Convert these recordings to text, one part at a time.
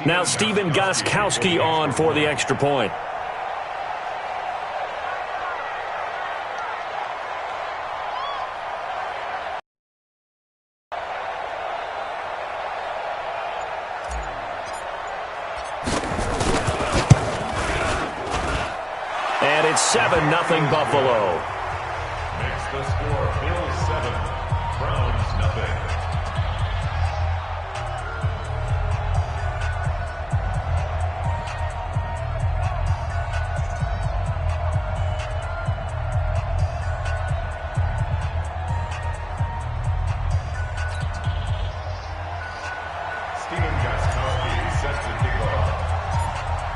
Now Steven Gostkowski on for the extra point. And it's 7-0 Buffalo. Makes the score Bills 7, Browns nothing.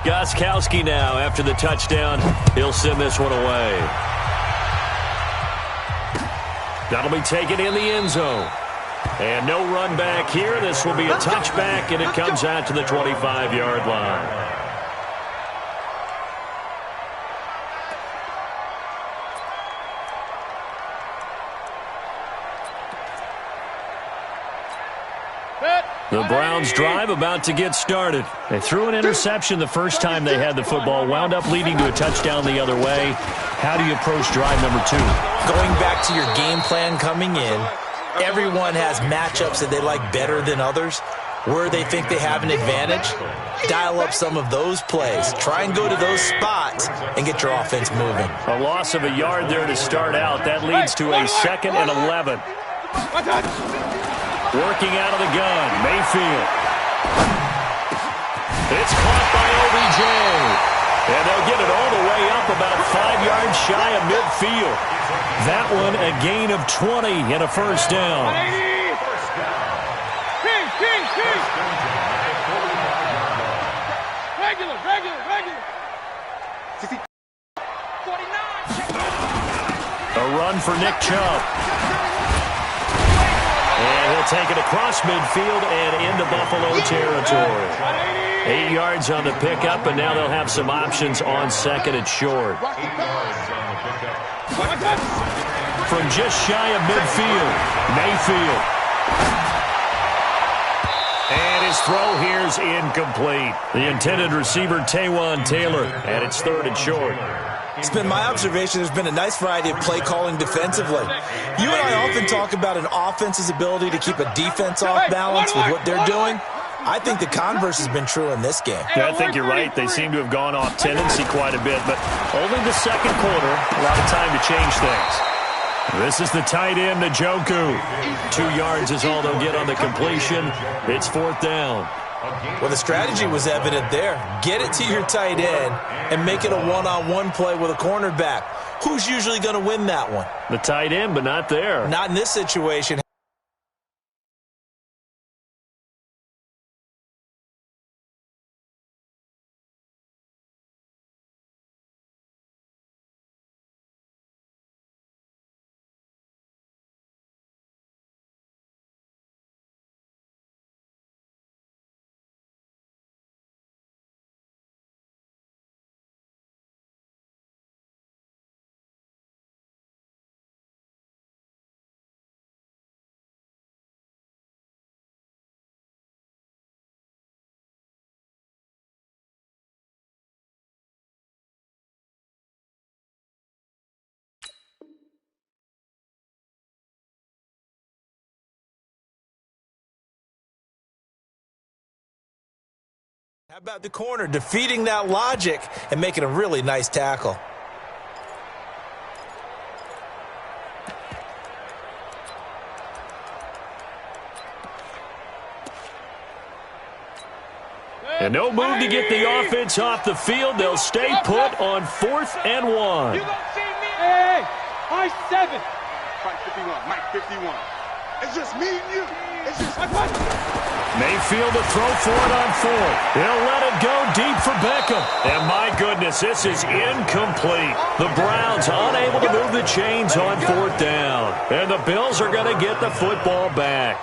Gostkowski now after the touchdown. He'll send this one away. That'll be taken in the end zone. And no run back here. This will be a touchback, and it comes out to the 25-yard line. The Browns drive about to get started. They threw an interception the first time they had the football, wound up leading to a touchdown the other way. How do you approach drive number 2? Going back to your game plan coming in, everyone has matchups that they like better than others. Where they think they have an advantage, dial up some of those plays. Try and go to those spots and get your offense moving. A loss of a yard there to start out. That leads to a 2nd and 11. Working out of the gun, Mayfield. It's caught by OBJ. And they'll get it all the way up about 5 yards shy of midfield. That one a gain of 20 and a first down. A run for Nick Chubb. And he'll take it across midfield and into Buffalo territory. 8 yards on the pickup, and now they'll have some options on 2nd and short. From just shy of midfield, Mayfield. And his throw here's incomplete. The intended receiver, Taywan Taylor, and it's 3rd and short. It's been my observation there's been a nice variety of play calling defensively. You and I often talk about an offense's ability to keep a defense off balance with what they're doing. I think the converse has been true in this game. Yeah, I think you're right. They seem to have gone off tendency quite a bit, but only the 2nd quarter, a lot of time to change things. This is the tight end, Njoku. 2 yards is all they'll get on the completion. It's 4th down. Well, the strategy was evident there. Get it to your tight end and make it a one-on-one play with a cornerback. Who's usually going to win that one? The tight end, but not there. Not in this situation. How about the corner defeating that logic and making a really nice tackle? And no move to get the offense off the field. They'll stay put on 4th and 1. You don't see me? Hey, Mike 7. Mike 51, Mike 51. It's just me and you. It's just Mayfield to throw for it on 4th. He'll let it go deep for Beckham. And my goodness, this is incomplete. The Browns unable to move the chains on 4th down. And the Bills are going to get the football back.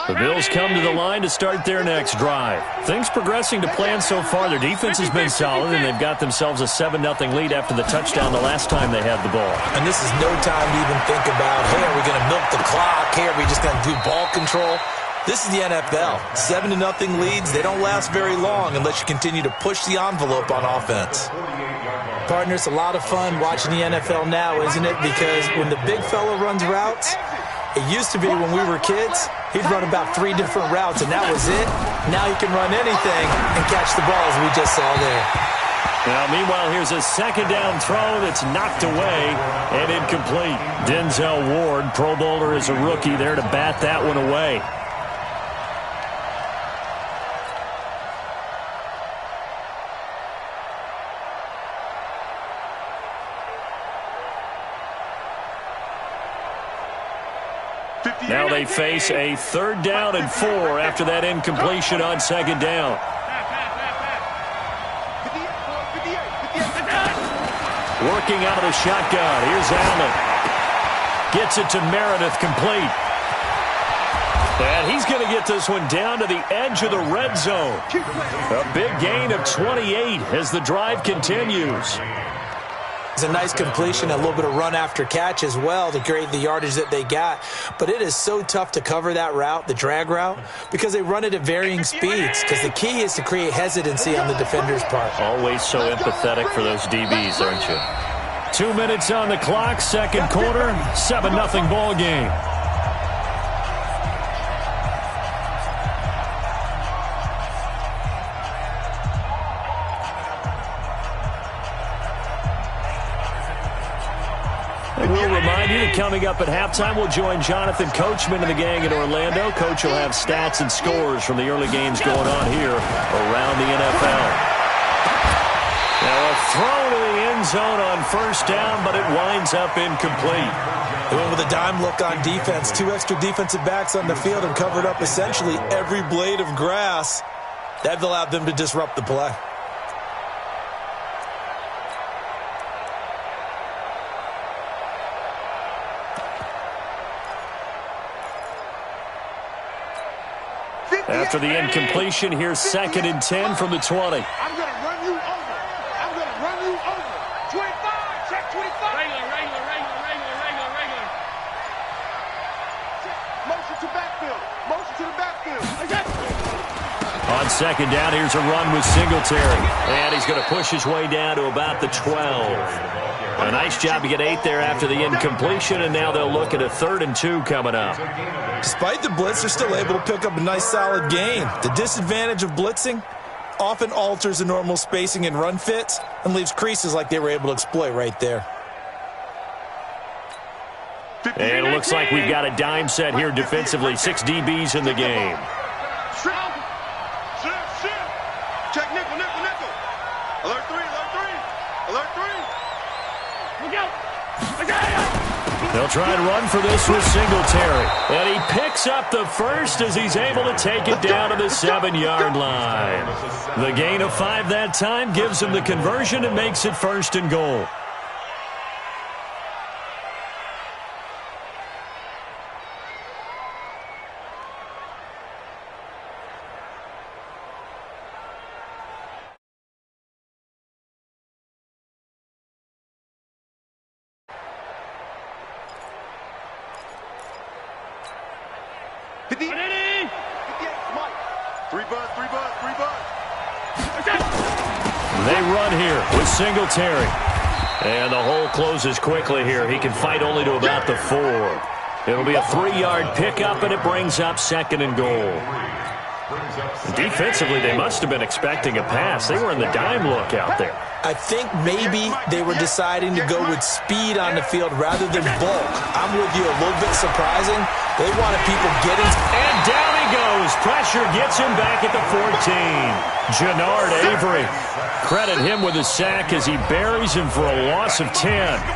The Bills come to the line to start their next drive. Things progressing to plan so far. Their defense has been solid, and they've got themselves a 7-0 lead after the touchdown the last time they had the ball. And this is no time to even think about, hey, are we going to milk the clock? Hey, are we just going to do ball control? This is the NFL. 7-0 leads, they don't last very long unless you continue to push the envelope on offense. Partner, it's a lot of fun watching the NFL now, isn't it? Because when the big fella runs routes, it used to be when we were kids, he'd run about 3 different routes, and that was it. Now he can run anything and catch the ball, as we just saw there. Now, meanwhile, here's a second down throw that's knocked away and incomplete. Denzel Ward, Pro Bowler as a rookie, there to bat that one away. Now they face a 3rd down and 4 after that incompletion on second down. Working out of the shotgun. Here's Allen. Gets it to Meredith, complete. And he's going to get this one down to the edge of the red zone. A big gain of 28 as the drive continues. It's a nice completion, a little bit of run after catch as well to create the yardage that they got. But it is so tough to cover that route, the drag route, because they run it at varying speeds. Because the key is to create hesitancy on the defender's part. Always so empathetic for those DBs, aren't you? 2 minutes on the clock, second quarter, 7-0 ball game. We'll remind you that coming up at halftime, we'll join Jonathan Coachman and the gang in Orlando. Coach will have stats and scores from the early games going on here around the NFL. Now a throw to the end zone on first down, but it winds up incomplete. They went with a dime look on defense. 2 extra defensive backs on the field and covered up essentially every blade of grass. That allowed them to disrupt the play. After the incompletion, here's 2nd and 10 from the 20. I'm going to run you over. I'm going to run you over. 25, check 25. Regular. Motion to backfield. Motion to the backfield. On second down, here's a run with Singletary. And he's going to push his way down to about the 12. A nice job to get 8 there after the incompletion, and now they'll look at a 3rd and 2 coming up. Despite the blitz, they're still able to pick up a nice solid gain. The disadvantage of blitzing often alters the normal spacing and run fits and leaves creases like they were able to exploit right there. And it looks like we've got a dime set here defensively. 6 DBs in the game. Check nickel. Alert 3. Look out. They'll try and run for this with Singletary. And he picks up the first as he's able to take it down to the 7-yard line. The gain of 5 that time gives him the conversion and makes it 1st and goal. They run here with Singletary. And the hole closes quickly here. He can fight only to about the 4. It'll be a 3-yard pickup, and it brings up 2nd and goal. Defensively, they must have been expecting a pass. They were in the dime look out there. I think maybe they were deciding to go with speed on the field rather than bulk. I'm with you, a little bit surprising. They wanted people getting... And down he goes. Pressure gets him back at the 14. Jannard Avery. Credit him with a sack as he buries him for a loss of 10.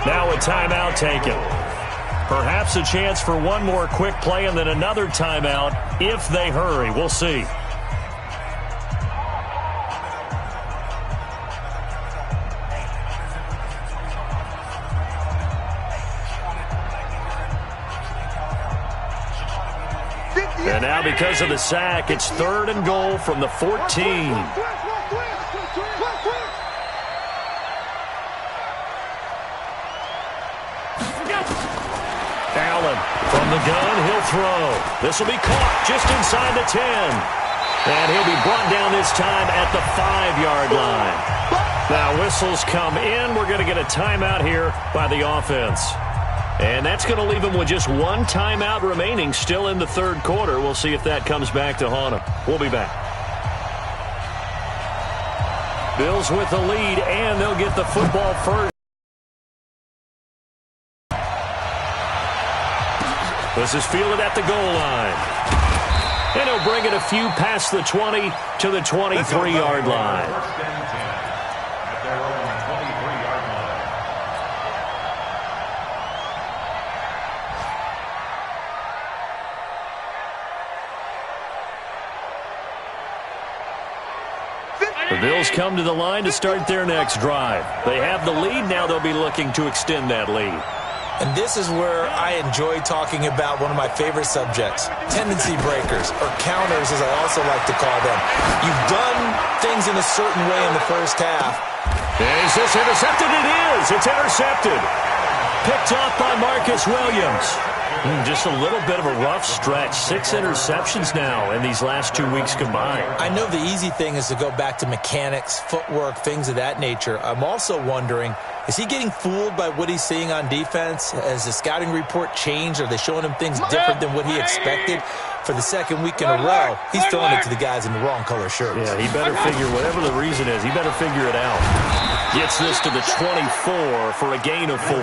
Now a timeout taken. Perhaps a chance for one more quick play and then another timeout if they hurry. We'll see. And now because of the sack, it's 3rd and goal from the 14. Allen from the gun, he'll throw. This will be caught just inside the 10. And he'll be brought down this time at the 5-yard line. Now whistles come in. We're going to get a timeout here by the offense. And that's going to leave him with just one timeout remaining still in the 3rd quarter. We'll see if that comes back to haunt him. We'll be back. Bills with the lead, and they'll get the football first. This is fielded at the goal line. And he'll bring it a few past the 20 to the 23-yard line. The Bills come to the line to start their next drive. They have the lead. Now they'll be looking to extend that lead. And this is where I enjoy talking about one of my favorite subjects, tendency breakers, or counters as I also like to call them. You've done things in a certain way in the first half. Is this intercepted? It is. It's intercepted. Picked off by Marcus Williams. Just a little bit of a rough stretch. 6 interceptions now in these last 2 weeks combined. I know the easy thing is to go back to mechanics, footwork, things of that nature. I'm also wondering, is he getting fooled by what he's seeing on defense? Has the scouting report changed? Are they showing him things different than what he expected? For the 2nd week in a row, he's throwing it to the guys in the wrong color shirts. Yeah, he better figure, whatever the reason is, he better figure it out. Gets this to the 24 for a gain of 4.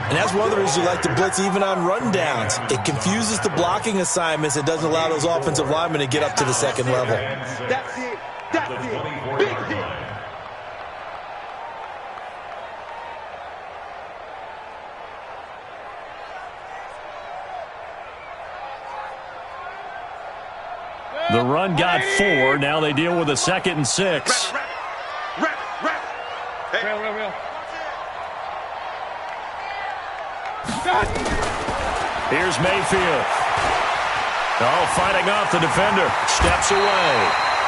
And that's one of the reasons you like to blitz even on rundowns. It confuses the blocking assignments. It doesn't allow those offensive linemen to get up to the 2nd level. That's it. That's it. Big hit. The run got 4. Now they deal with a 2nd and 6. Real. Here's Mayfield. Oh, fighting off the defender. Steps away.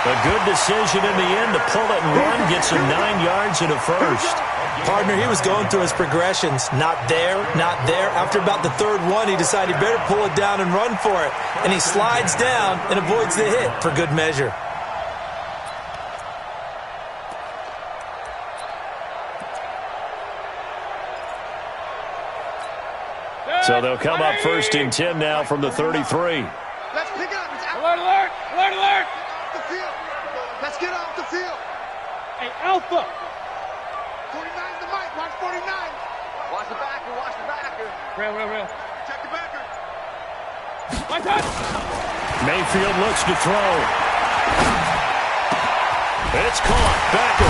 A good decision in the end to pull it and run. Gets him 9 yards and a first. Partner, he was going through his progressions. Not there, not there. After about the 3rd one, he decided he better pull it down and run for it. And he slides down and avoids the hit for good measure. So they'll come up 1st and 10 now from the 33. Let's pick it up. Alert. Off the field. Let's get off the field. Hey, Alpha. 49's the mic. Watch 49. Watch the backer. Real. Check the backer. My touch. Mayfield looks to throw. It's caught. Backer.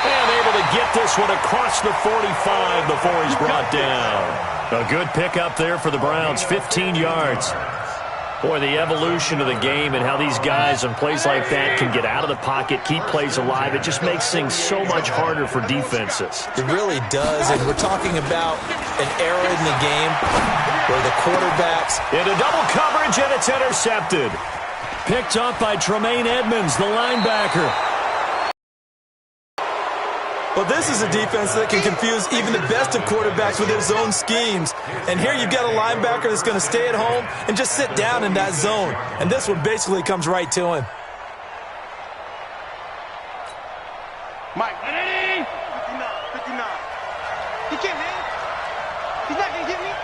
And able to get this one across the 45 before he's brought down. A good pickup there for the Browns, 15 yards. Boy, the evolution of the game and how these guys on plays like that can get out of the pocket, keep plays alive, it just makes things so much harder for defenses. It really does, and we're talking about an era in the game where the quarterbacks... Into double coverage, and it's intercepted. Picked up by Tremaine Edmonds, the linebacker. Well, this is a defense that can confuse even the best of quarterbacks with their zone schemes. And here you've got a linebacker that's going to stay at home and just sit down in that zone. And this one basically comes right to him. Mike. 59. He can't hit. He's not going to get me.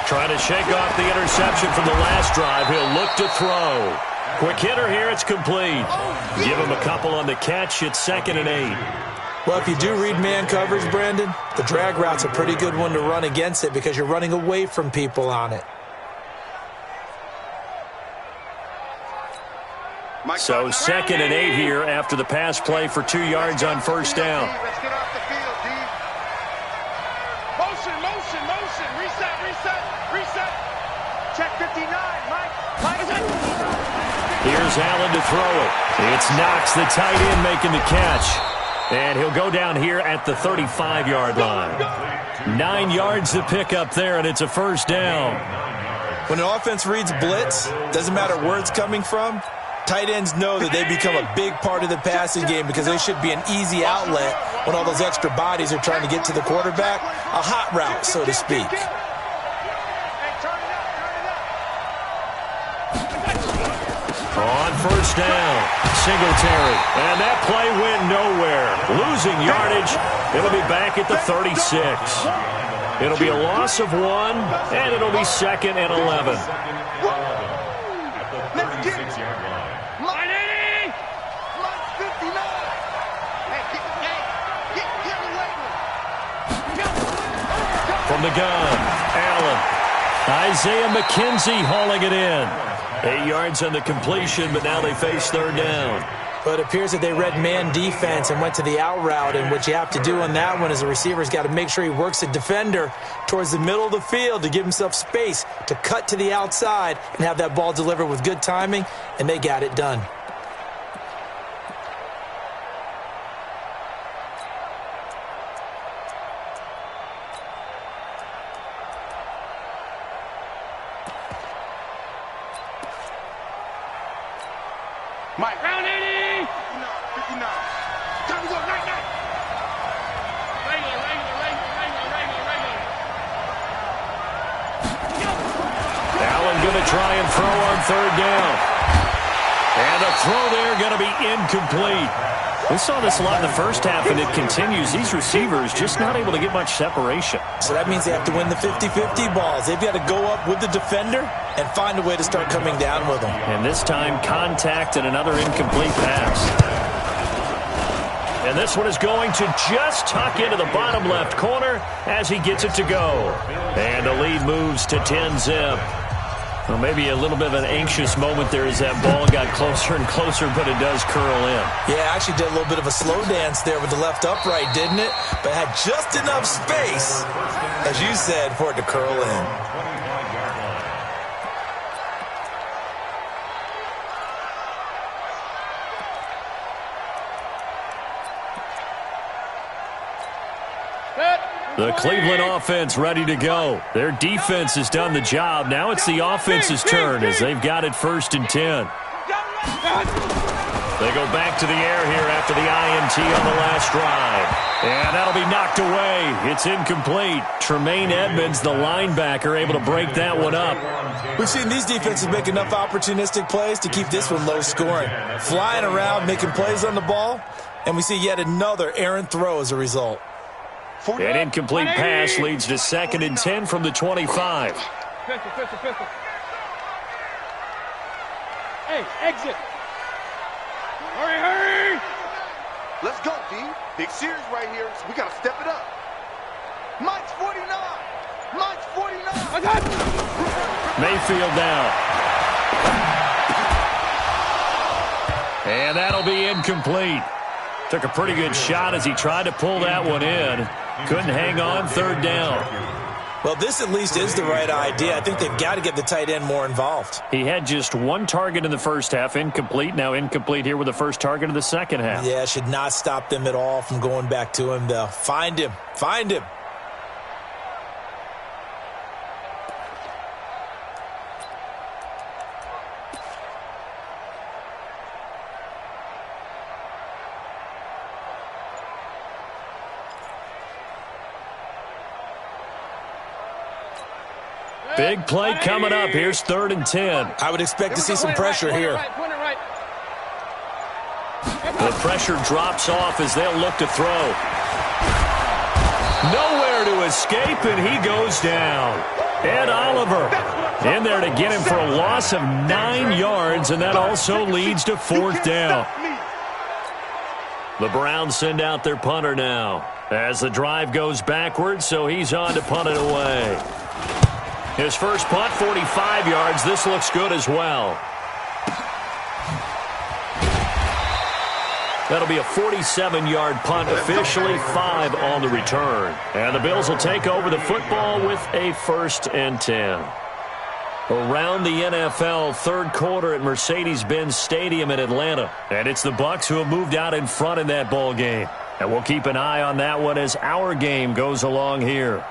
Trying to shake off the interception from the last drive. He'll look to throw. Quick hitter here, it's complete. Give him a couple on the catch, it's 2nd and 8. Well, if you do read man coverage, Brandon, the drag route's a pretty good one to run against it because you're running away from people on it. So 2nd and 8 here after the pass play for 2 yards on 1st down. Let's get off the field, D. Motion. Reset. Check 59, Mike. Here's Allen to throw it. It's Knox, the tight end, making the catch. And he'll go down here at the 35-yard line. 9 yards to pick up there, and it's a 1st down. When an offense reads blitz, doesn't matter where it's coming from, tight ends know that they become a big part of the passing game because they should be an easy outlet when all those extra bodies are trying to get to the quarterback. A hot route, so to speak. On first down, Singletary. And that play went nowhere. Losing yardage. It'll be back at the 36. It'll be a loss of 1, and it'll be 2nd and 11. From the gun, Allen. Isaiah McKenzie hauling it in. 8 yards on the completion, but now they face third down. But it appears that they read man defense and went to the out route, and what you have to do on that one is the receiver's got to make sure he works the defender towards the middle of the field to give himself space to cut to the outside and have that ball delivered with good timing, and they got it done. Mike. Round 80. 59. Time to go. Night. Regular. Allen going to try and throw on third down. And the throw there going to be incomplete. We saw this a lot in the first half, and it continues. These receivers just not able to get much separation. So that means they have to win the 50-50 balls. They've got to go up with the defender and find a way to start coming down with them. And this time, contact and another incomplete pass. And this one is going to just tuck into the bottom left corner as he gets it to go. And the lead moves to 10-zip. Well, maybe a little bit of an anxious moment there as that ball got closer and closer, but it does curl in. Yeah, actually did a little bit of a slow dance there with the left upright, didn't it? But had just enough space, as you said, for it to curl in. The Cleveland offense ready to go. Their defense has done the job. Now it's the offense's turn as they've got it 1st and 10. They go back to the air here after the INT on the last drive. And that'll be knocked away. It's incomplete. Tremaine Edmonds, the linebacker, able to break that one up. We've seen these defenses make enough opportunistic plays to keep this one low scoring. Flying around, making plays on the ball, and we see yet another errant throw as a result. An incomplete pass leads to 2nd and 10 from the 25. Pistol. Hey, exit. Hurry. Let's go, D. Big series right here. So we got to step it up. Mike's 49. I got it. Mayfield down. And that'll be incomplete. Took a pretty good shot as he tried to pull that one in. Couldn't hang on, third down. Well, this at least is the right idea. I think they've got to get the tight end more involved. He had just 1 target in the first half, incomplete. Now incomplete here with the first target of the second half. Yeah, should not stop them at all from going back to him, though. Find him. Big play coming up. Here's 3rd and 10. I would expect to see some pressure here. The pressure drops off as they'll look to throw. Nowhere to escape, and he goes down. Ed Oliver in there to get him for a loss of 9 yards, and that also leads to 4th down. The Browns send out their punter now as the drive goes backwards, so he's on to punt it away. His first punt, 45 yards. This looks good as well. That'll be a 47-yard punt, officially 5 on the return. And the Bills will take over the football with a 1st and 10. Around the NFL, 3rd quarter at Mercedes-Benz Stadium in Atlanta. And it's the Bucs who have moved out in front in that ball game. And we'll keep an eye on that one as our game goes along here.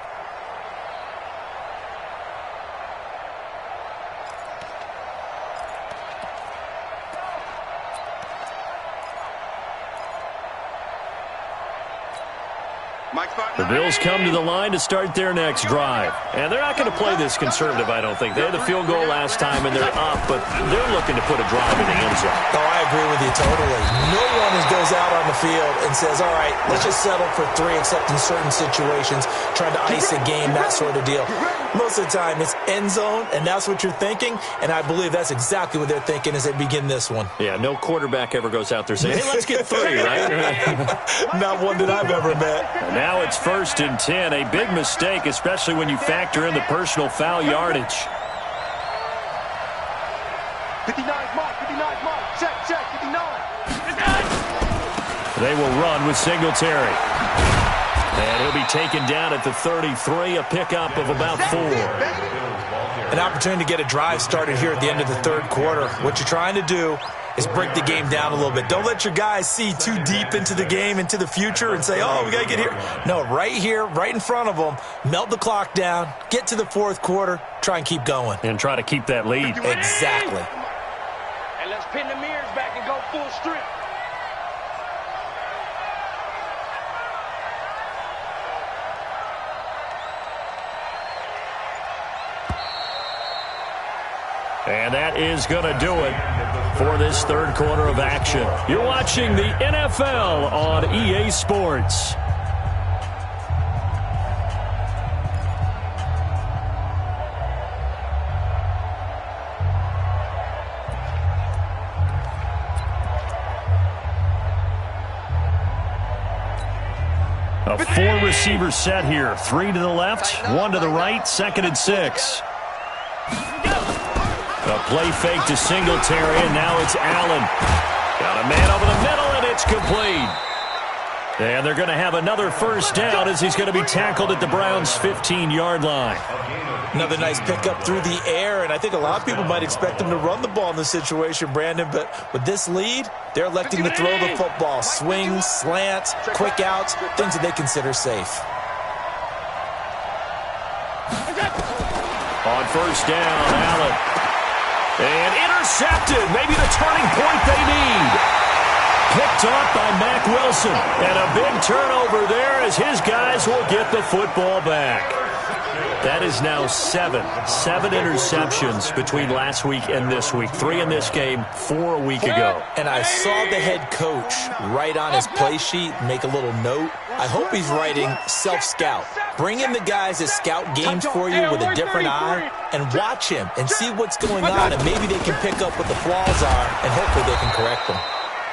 The Bills come to the line to start their next drive. And they're not going to play this conservative, I don't think. They had the field goal last time, and they're up, but they're looking to put a drive in the end zone. Oh, I agree with you totally. No one goes out on the field and says, all right, let's just settle for 3, except in certain situations, trying to ice a game, that sort of deal. Most of the time, it's end zone, and that's what you're thinking, and I believe that's exactly what they're thinking as they begin this one. Yeah, no quarterback ever goes out there saying, hey, let's get 3, right? Not one that I've ever met. Now it's 1st and 10, a big mistake, especially when you factor in the personal foul yardage. 59 mark, 59 mark, check, 59. They will run with Singletary. And he'll be taken down at the 33, a pickup of about 4. An opportunity to get a drive started here at the end of the third quarter. What you're trying to do is break the game down a little bit. Don't let your guys see too deep into the game, into the future, and say, oh, we got to get here. No, right here, right in front of them, melt the clock down, get to the fourth quarter, try and keep going. And try to keep that lead. Exactly. And let's pin the mirrors back and go full strip. And that is going to do it for this third quarter of action. You're watching the NFL on EA Sports. A 4-receiver set here. 3 to the left, 1 to the right, 2nd and 6. A play fake to Singletary, and now it's Allen. Got a man over the middle, and it's complete. And they're going to have another first down as he's going to be tackled at the Browns' 15-yard line. Another nice pickup through the air, and I think a lot of people might expect them to run the ball in this situation, Brandon, but with this lead, they're electing to throw the football. Swings, slants, quick outs, things that they consider safe. On first down, Allen. And intercepted, maybe the turning point they need. Picked off by Mack Wilson. And a big turnover there as his guys will get the football back. That is now 7 interceptions between last week and this week. 3 in this game, 4 a week ago. And I saw the head coach write on his play sheet, make a little note. I hope he's writing self-scout. Bring in the guys that scout games for you with a different eye and watch him and see what's going on, and maybe they can pick up what the flaws are, and hopefully they can correct them.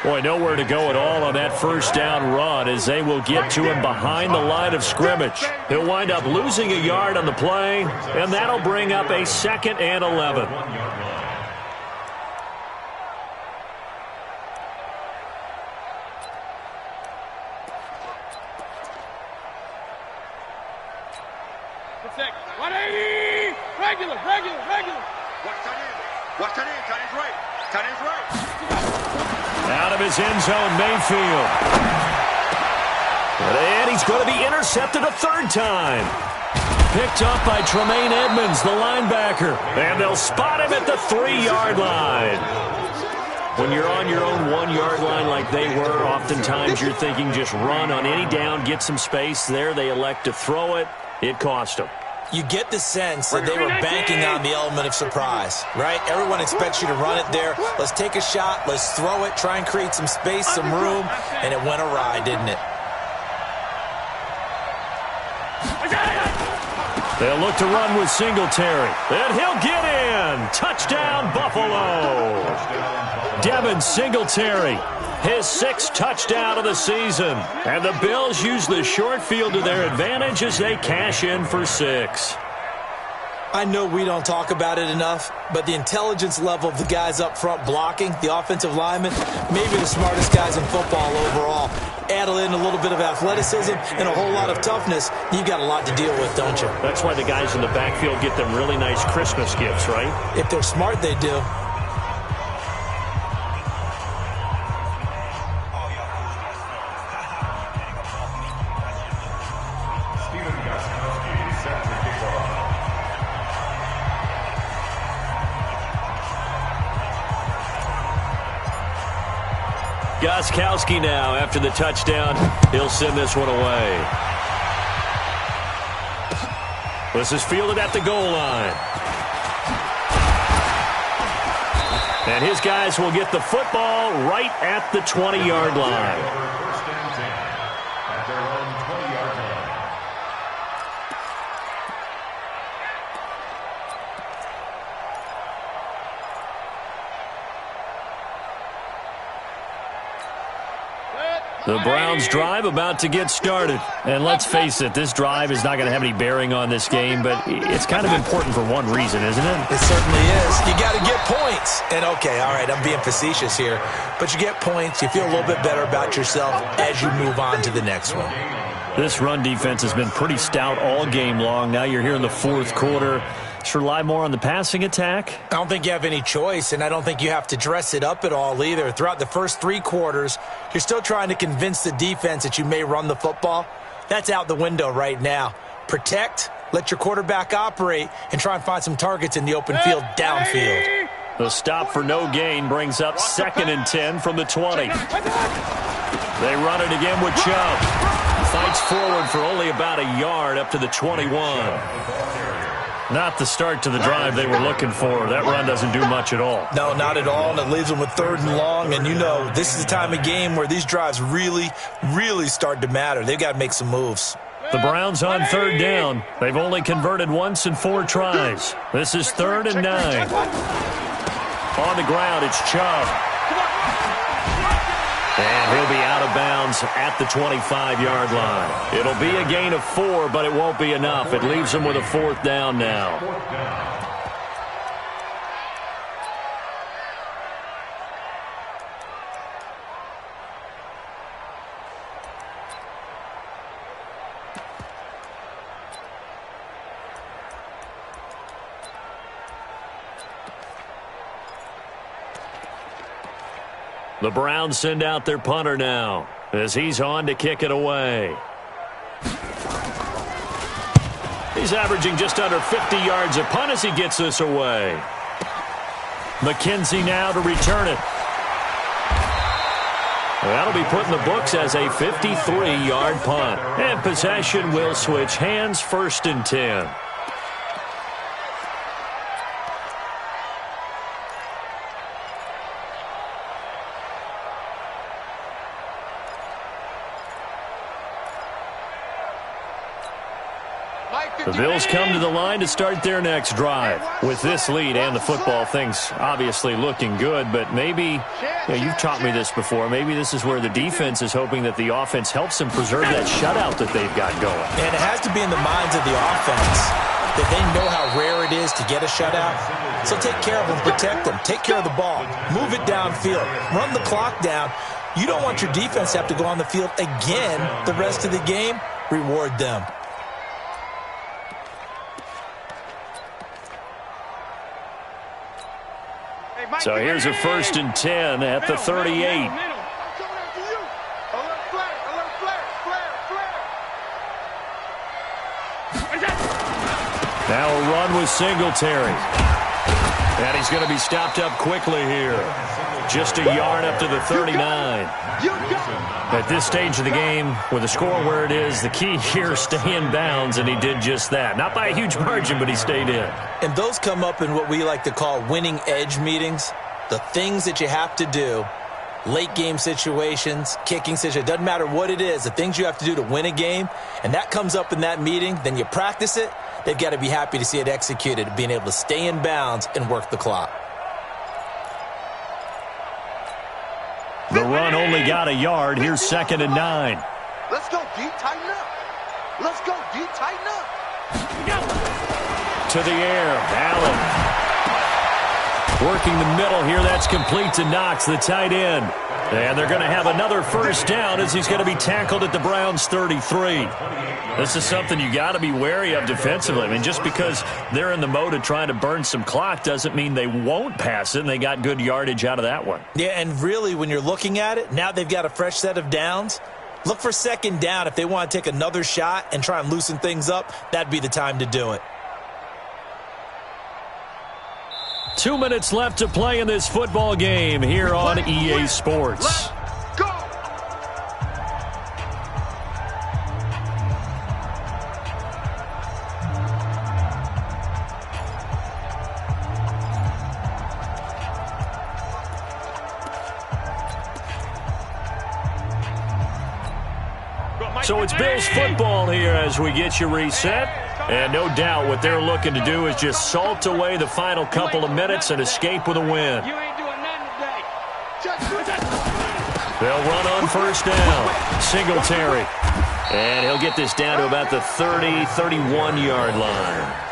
Boy, nowhere to go at all on that first down run as they will get to him behind the line of scrimmage. He'll wind up losing a yard on the play, and that'll bring up a 2nd and 11. Out of his end zone, Mayfield. And he's going to be intercepted a 3rd time. Picked up by Tremaine Edmonds, the linebacker. And they'll spot him at the 3-yard line. When you're on your own 1-yard line like they were, oftentimes you're thinking just run on any down, get some space. There they elect to throw it. It cost them. You get the sense that they were banking on the element of surprise, right? Everyone expects you to run it there. Let's take a shot. Let's throw it. Try and create some space, some room. And it went awry, didn't it? They'll look to run with Singletary. And he'll get in. Touchdown, Buffalo. Devin Singletary, his 6th touchdown of the season. And the Bills use the short field to their advantage as they cash in for 6. I know we don't talk about it enough, but the intelligence level of the guys up front blocking, the offensive linemen, maybe the smartest guys in football overall. Add in a little bit of athleticism and a whole lot of toughness, you've got a lot to deal with, don't you? That's why the guys in the backfield get them really nice Christmas gifts, right? If they're smart, they do. Gostkowski now after the touchdown. He'll send this one away. This is fielded at the goal line. And his guys will get the football right at the 20-yard line. First and 10 at their own 20-yard line. The Browns drive about to get started. And let's face it, this drive is not going to have any bearing on this game, but it's kind of important for one reason, isn't it? It certainly is. You got to get points. And okay, all right, I'm being facetious here, but you get points, you feel a little bit better about yourself as you move on to the next one. This run defense has been pretty stout all game long. Now you're here in the fourth quarter. Should rely more on the passing attack? I don't think you have any choice, and I don't think you have to dress it up at all either. Throughout the first 3 quarters, you're still trying to convince the defense that you may run the football. That's out the window right now. Protect, let your quarterback operate, and try and find some targets in the open field downfield. The stop for no gain brings up 2nd and 10 from the 20. They run it again with Chubb. Fights forward for only about a yard up to the 21. Not the start to the drive they were looking for. That run doesn't do much at all. No, not at all, and it leaves them with 3rd and long. And you know, this is the time of game where these drives really, really start to matter. They've got to make some moves. The Browns on 3rd down. They've only converted once in 4 tries. This is 3rd and 9. On the ground, it's Chubb. And he'll be out of bounds at the 25-yard line. It'll be a gain of 4, but it won't be enough. It leaves them with a 4th down now. The Browns send out their punter now as he's on to kick it away. He's averaging just under 50 yards a punt as he gets this away. McKenzie now to return it. That'll be put in the books as a 53-yard punt. And possession will switch hands, 1st and 10. The Bills come to the line to start their next drive. With this lead and the football, things obviously looking good, but maybe, you've taught me this before, maybe this is where the defense is hoping that the offense helps them preserve that shutout that they've got going. And it has to be in the minds of the offense that they know how rare it is to get a shutout. So take care of them, protect them, take care of the ball, move it downfield, run the clock down. You don't want your defense to have to go on the field again the rest of the game. Reward them. So here's a 1st and 10 at the 38. Now a run with Singletary. And he's going to be stopped up quickly here. Just a yard up to the 39. At this stage of the game, with the score where it is, the key here is stay in bounds, and he did just that. Not by a huge margin, but he stayed in. And those come up in what we like to call winning edge meetings. The things that you have to do, late game situations, kicking situations, doesn't matter what it is, the things you have to do to win a game, and that comes up in that meeting, then you practice it. They've got to be happy to see it executed, being able to stay in bounds and work the clock. The run only got a yard. Here's 2nd and 9. Let's go deep, tighten up. Let's go deep, tighten up. To the air, Allen. Working the middle here. That's complete to Knox, the tight end. And they're going to have another 1st down as he's going to be tackled at the Browns' 33. This is something you got to be wary of defensively. I mean, just because they're in the mode of trying to burn some clock doesn't mean they won't pass it, and they got good yardage out of that one. Yeah, and really, when you're looking at it, now they've got a fresh set of downs. Look for 2nd down. If they want to take another shot and try and loosen things up, that'd be the time to do it. 2 minutes left to play in this football game here on EA Sports. So it's Bills football here as we get you reset. And no doubt what they're looking to do is just salt away the final couple of minutes and escape with a win. They'll run on first down. Singletary. And he'll get this down to about the 30, 31-yard line.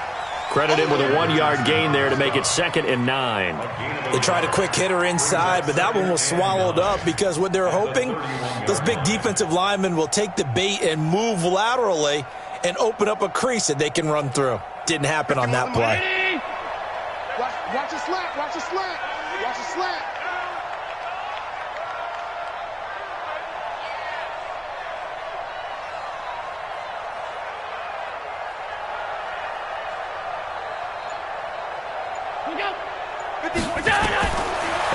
Credit him with a 1-yard gain there to make it 2nd and 9. They tried a quick hitter inside, but that one was swallowed up because what they're hoping, those big defensive linemen will take the bait and move laterally and open up a crease that they can run through. Didn't happen on that play. Watch a slant. Watch a slant. Watch a slant.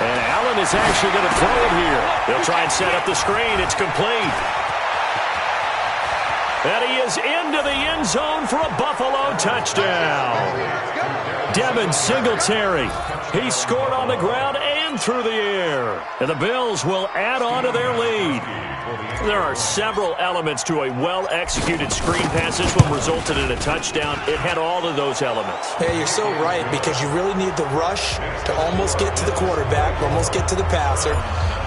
And Allen is actually going to throw it here. They'll try and set up the screen. It's complete. And he is into the end zone for a Buffalo touchdown. Devin Singletary. He scored on the ground and through the air. And the Bills will add on to their lead. There are several elements to a well-executed screen pass. This one resulted in a touchdown. It had all of those elements. Hey, you're so right, because you really need the rush to almost get to the quarterback, almost get to the passer.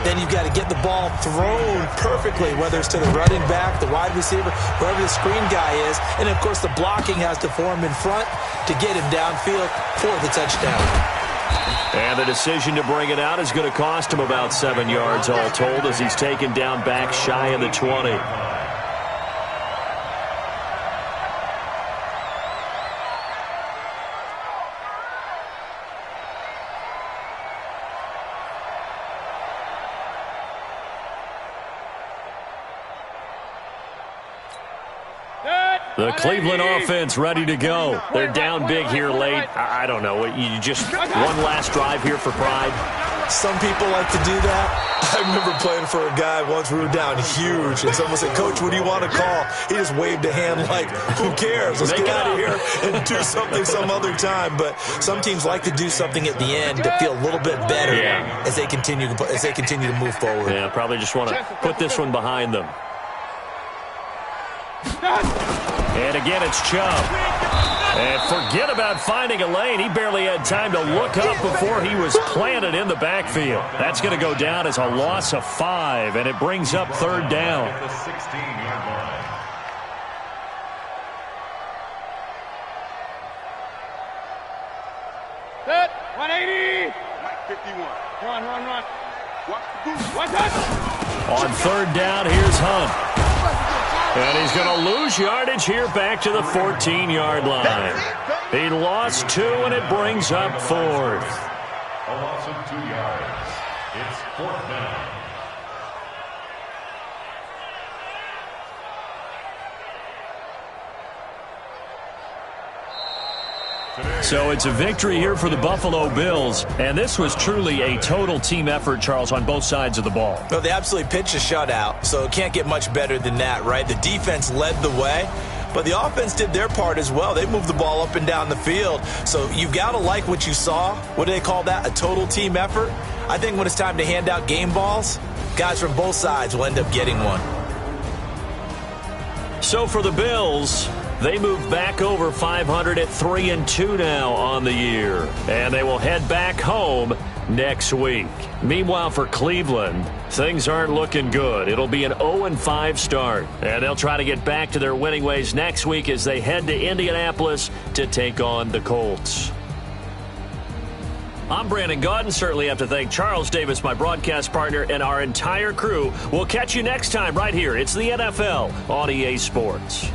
Then you've got to get the ball thrown perfectly, whether it's to the running back, the wide receiver, wherever the screen guy is. And, of course, the blocking has to form in front to get him downfield for the touchdown. And the decision to bring it out is going to cost him about 7 yards all told as he's taken down back shy of the 20. The Cleveland offense ready to go. They're down big here late. I don't know. You just one last drive here for pride. Some people like to do that. I remember playing for a guy once. We were down huge, and someone said, "Coach, what do you want to call?" He just waved a hand like, "Who cares? Let's get out of here and do something some other time." But some teams like to do something at the end to feel a little bit better as they continue to move forward. Yeah, probably just want to put this one behind them. And again, it's Chubb. And forget about finding a lane. He barely had time to look up before he was planted in the backfield. That's going to go down as a loss of 5, and it brings up 3rd down. At the 16-yard line. Set. 180. 51. Run. Watch that. On 3rd down, here's Hunt. And he's going to lose yardage here back to the 14-yard line. He lost 2, and it brings up 4th. A loss of 2 yards. It's 4th down. So it's a victory here for the Buffalo Bills, and this was truly a total team effort, Charles, on both sides of the ball. Well, they absolutely pitched a shutout, so it can't get much better than that, right? The defense led the way, but the offense did their part as well. They moved the ball up and down the field, so you've got to like what you saw. What do they call that? A total team effort? I think when it's time to hand out game balls, guys from both sides will end up getting one. So for the Bills, they move back over 500 at 3-2 now on the year. And they will head back home next week. Meanwhile, for Cleveland, things aren't looking good. It'll be an 0-5 start. And they'll try to get back to their winning ways next week as they head to Indianapolis to take on the Colts. I'm Brandon Gaudin. Certainly have to thank Charles Davis, my broadcast partner, and our entire crew. We'll catch you next time right here. It's the NFL on EA Sports.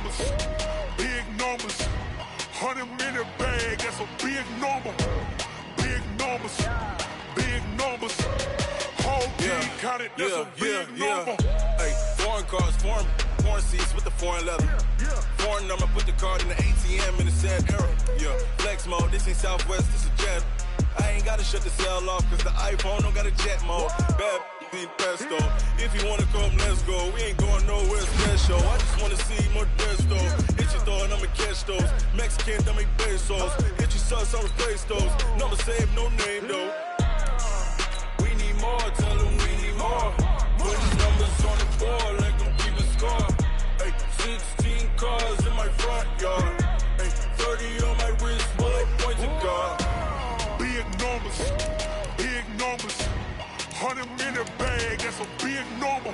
numbers, big numbers. 100-minute bag, that's a big number. Big numbers, big numbers. Whole team counted, that's a big number. Hey, foreign cars, foreign seats with the foreign leather. Foreign number, put the card in the ATM in the sad era. Yeah, flex mode, this ain't Southwest, this a jet. I ain't gotta shut the cell off, cause the iPhone don't got a jet mode. Bad be pesto. If you wanna come, let's go. We ain't going nowhere special. I just wanna see more pesto. Hit your thought, I'ma catch those. Mexican, I make pesos. Hit your sus, I'll replace those. Number saved, no name though. We need more, tell them we need more. Putting numbers on the board like I'm keeping score. Hey, 16 cars in my front yard. Hey, 30 on my wrist, bullet point to God. Big numbers, big numbers. 100-minute bag, that's a big number.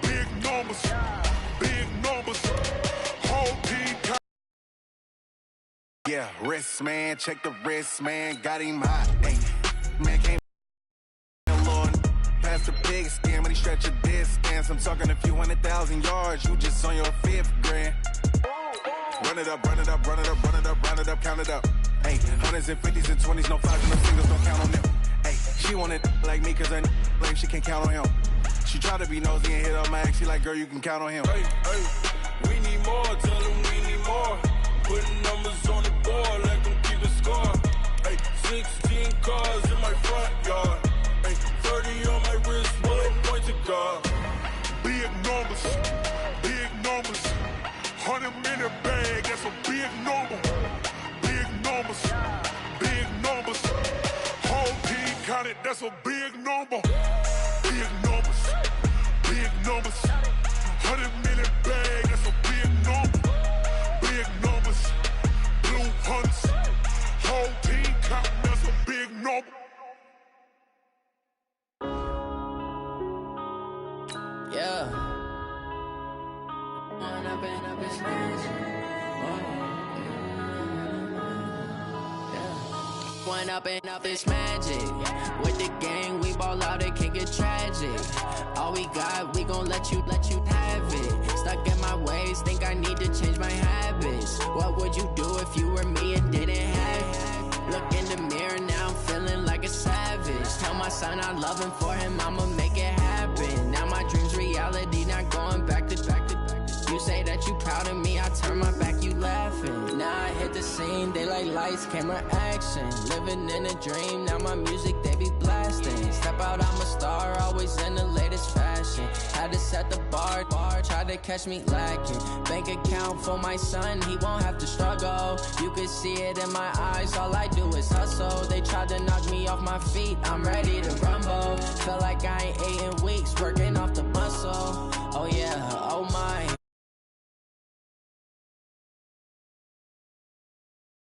Big numbers, big numbers. Whole team. Yeah, wrist man, check the wrist man, got him hot. Hey, man came Lord, past the big skin, when he stretch a distance. I'm talking a few 100,000 yards, you just on your 5th grand. Run it up, run it up, run it up, run it up, run it up, count it up. Hey, 100s and 50s and 20s, no 5s and no singles, don't count on them. Hey, she want it like me, cause her lame, she can't count on him. She try to be nosy and hit up my ex, she like, girl, you can count on him. Hey, hey, we need more, tell them we need more. Putting numbers on the board like I'm keeping score. Hey, 16 cars in my front yard. Hey, 30 on my wrist, bullet point to God. Big numbers, big numbers. 100-minute bag, that's a big number. Big numbers, big numbers. Whole team counted, that's a big number. Big numbers, big numbers. 100-minute bag, that's a big number. Big numbers, blue hunts. Whole team counting, that's a big number. Yeah. One up and up is magic. With the gang, we ball out, it can get tragic. All we got, we gon' let you have it. Stuck in my ways, think I need to change my habits. What would you do if you were me and didn't have it? Look in the mirror, now I'm feeling like a savage. Tell my son I love him, for him I'ma make it happen. Now my dream's reality, not going back to back to back. You say that you proud of me, I turn my back, you laughing. Now I hit the scene, they like lights, camera, action. Living in a dream, now my music, they be blasting. Step out, I'm a star, always in the latest fashion. Had to set the bar, try to catch me lacking. Bank account for my son, he won't have to struggle. You can see it in my eyes, all I do is hustle. They tried to knock me off my feet, I'm ready to rumble. Feel like I ain't ate in weeks, working off the muscle. Oh yeah, oh my.